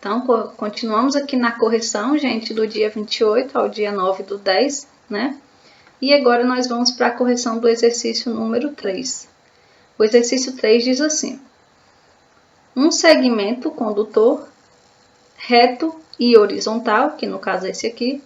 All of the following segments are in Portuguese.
Então, continuamos aqui na correção, gente, do dia 28 ao dia 9/10, né? E agora nós vamos para a correção do exercício número 3. O exercício 3 diz assim: um segmento condutor reto e horizontal, que no caso é esse aqui,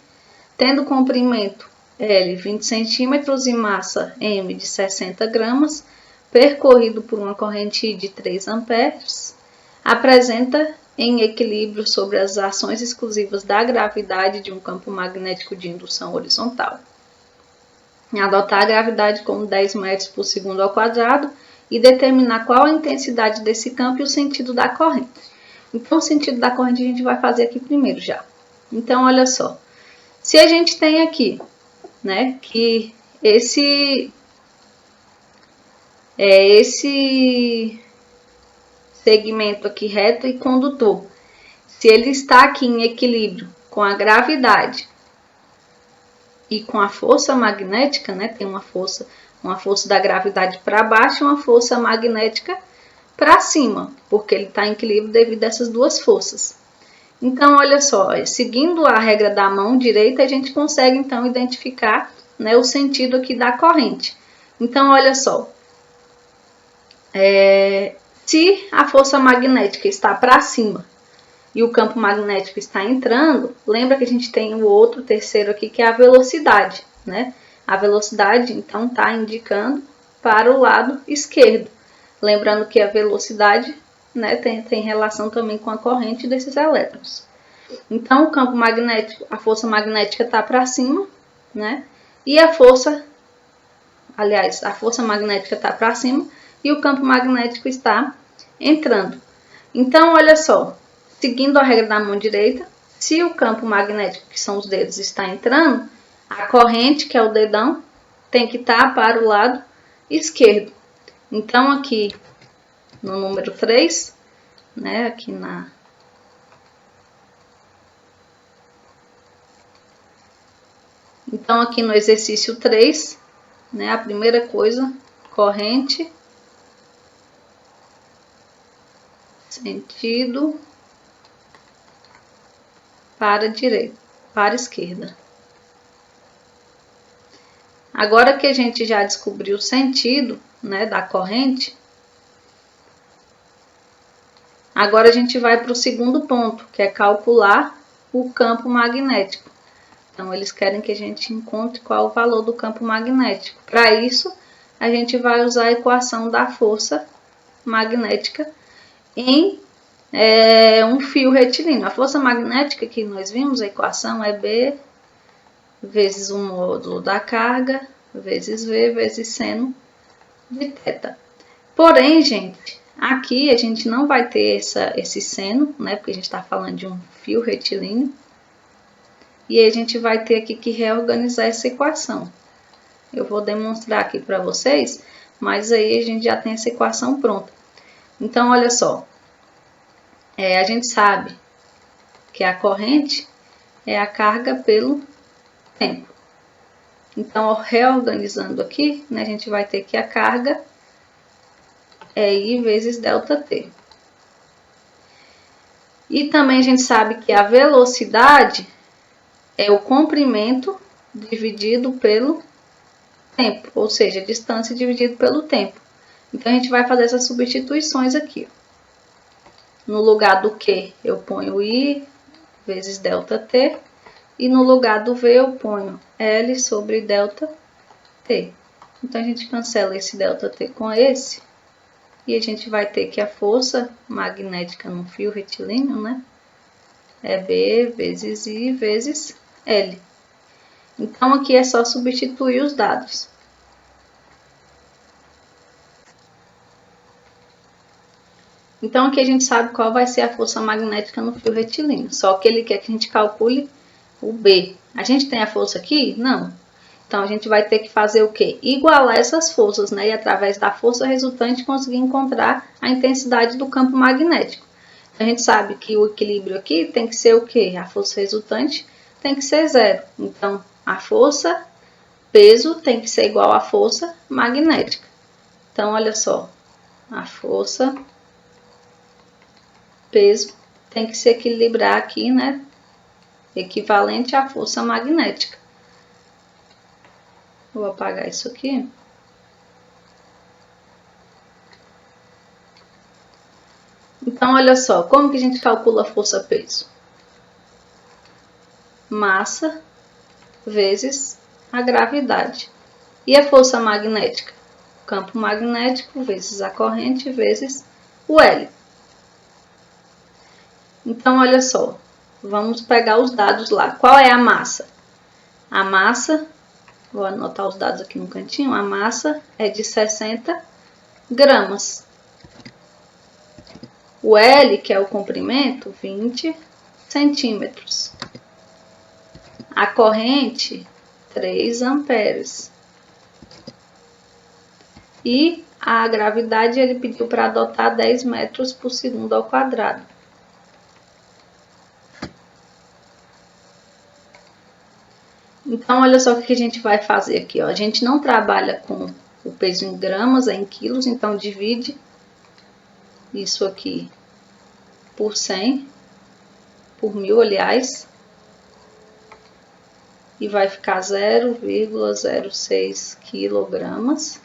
tendo comprimento L 20 centímetros e massa M de 60 gramas, percorrido por uma corrente de 3 amperes, apresenta em equilíbrio sobre as ações exclusivas da gravidade de um campo magnético de indução horizontal. Adotar a gravidade como 10 metros por segundo ao quadrado e determinar qual a intensidade desse campo e o sentido da corrente. Então, o sentido da corrente a gente vai fazer aqui primeiro já. Então, olha só. Se a gente tem aqui, né, que esse segmento aqui reto e condutor, se ele está aqui em equilíbrio com a gravidade e com a força magnética, né, tem uma força da gravidade para baixo e uma força magnética para cima, porque ele está em equilíbrio devido a essas duas forças. Então, olha só, seguindo a regra da mão direita, a gente consegue então identificar, né, o sentido aqui da corrente. Então, olha só, se a força magnética está para cima e o campo magnético está entrando, lembra que a gente tem o outro terceiro aqui, que é a velocidade, né? A velocidade, então, está indicando para o lado esquerdo. Lembrando que a velocidade, né, tem relação também com a corrente desses elétrons. Então, o campo magnético, a força magnética está para cima, né? E a força magnética está para cima e o campo magnético está entrando. Então, olha só, seguindo a regra da mão direita, se o campo magnético, que são os dedos, está entrando, a corrente, que é o dedão, tem que estar para o lado esquerdo. Então, aqui no número 3, né, aqui Então, aqui no exercício 3, né, a primeira coisa, corrente, sentido para a direita, para a esquerda. Agora que a gente já descobriu o sentido, né, da corrente, agora a gente vai para o segundo ponto, que é calcular o campo magnético. Então, eles querem que a gente encontre qual o valor do campo magnético. Para isso, a gente vai usar a equação da força magnética em um fio retilíneo. A força magnética que nós vimos, a equação é B vezes o módulo da carga, vezes V, vezes seno de θ. Porém, gente, aqui a gente não vai ter esse seno, né? Porque a gente está falando de um fio retilíneo. E aí a gente vai ter aqui que reorganizar essa equação. Eu vou demonstrar aqui para vocês, mas aí a gente já tem essa equação pronta. Então, olha só. A gente sabe que a corrente é a carga pelo tempo. Então, reorganizando aqui, né, a gente vai ter que a carga é I vezes ΔT. E também a gente sabe que a velocidade é o comprimento dividido pelo tempo, ou seja, a distância dividido pelo tempo. Então, a gente vai fazer essas substituições aqui. No lugar do Q, eu ponho I vezes ΔT. E no lugar do V, eu ponho L sobre ΔT. Então, a gente cancela esse ΔT com esse. E a gente vai ter que a força magnética no fio retilíneo, né, é B vezes I vezes L. Então, aqui é só substituir os dados. Então, aqui a gente sabe qual vai ser a força magnética no fio retilíneo. Só que ele quer que a gente calcule o B. A gente tem a força aqui? Não. Então, a gente vai ter que fazer o quê? Igualar essas forças, né? E através da força resultante conseguir encontrar a intensidade do campo magnético. A gente sabe que o equilíbrio aqui tem que ser o quê? A força resultante tem que ser zero. Então, a força, peso, tem que ser igual à força magnética. Então, olha só. A força, peso tem que se equilibrar aqui, né? Equivalente à força magnética. Vou apagar isso aqui. Então, olha só, como que a gente calcula a força-peso? Massa vezes a gravidade. E a força magnética? O campo magnético vezes a corrente vezes o L. Então, olha só, vamos pegar os dados lá. Qual é a massa? A massa, vou anotar os dados aqui no cantinho, a massa é de 60 gramas. O L, que é o comprimento, 20 centímetros. A corrente, 3 amperes. E a gravidade, ele pediu para adotar 10 metros por segundo ao quadrado. Então, olha só o que a gente vai fazer aqui, ó. A gente não trabalha com o peso em gramas, é em quilos, então divide isso aqui por 100, por 1000, aliás, e vai ficar 0,06 quilogramas.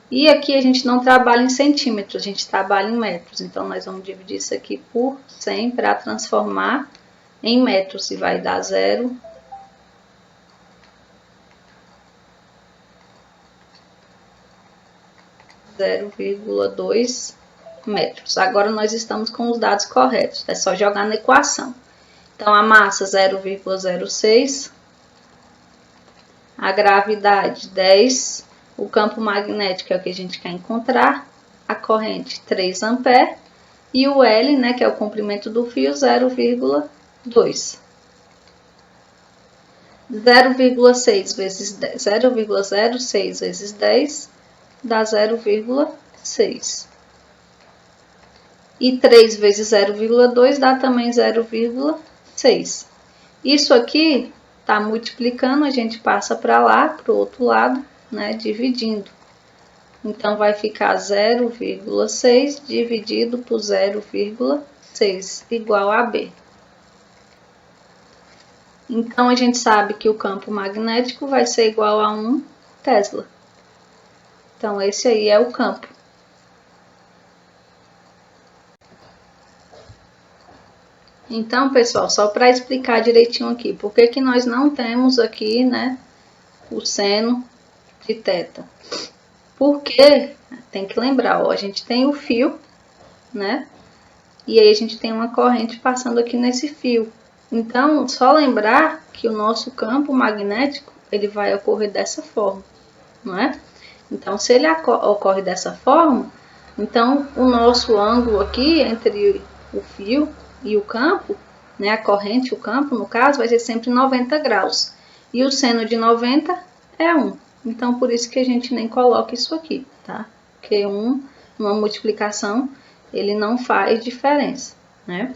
E aqui a gente não trabalha em centímetros, a gente trabalha em metros. Então, nós vamos dividir isso aqui por 100 para transformar em metros, e vai dar 0,2 metros. Agora nós estamos com os dados corretos, é só jogar na equação. Então, a massa 0,06, a gravidade 10, o campo magnético é o que a gente quer encontrar, a corrente 3 amperes e o L, né, que é o comprimento do fio, 0,2. 0,06 vezes 10, 0,06 vezes 10 dá 0,6. E 3 vezes 0,2 dá também 0,6. Isso aqui está multiplicando, a gente passa para lá, para o outro lado, né, dividindo. Então, vai ficar 0,6 dividido por 0,6 igual a B. Então, a gente sabe que o campo magnético vai ser igual a 1 Tesla. Então, esse aí é o campo. Então, pessoal, só para explicar direitinho aqui, por que que nós não temos aqui, né, o seno de θ? Porque, tem que lembrar, ó, a gente tem o fio, né, e aí a gente tem uma corrente passando aqui nesse fio. Então, só lembrar que o nosso campo magnético, ele vai ocorrer dessa forma, não é? Então, se ele ocorre dessa forma, então o nosso ângulo aqui entre o fio e o campo, né, a corrente, o campo, no caso, vai ser sempre 90 graus. E o seno de 90 é 1. Então, por isso que a gente nem coloca isso aqui, tá? Porque uma multiplicação, ele não faz diferença, né?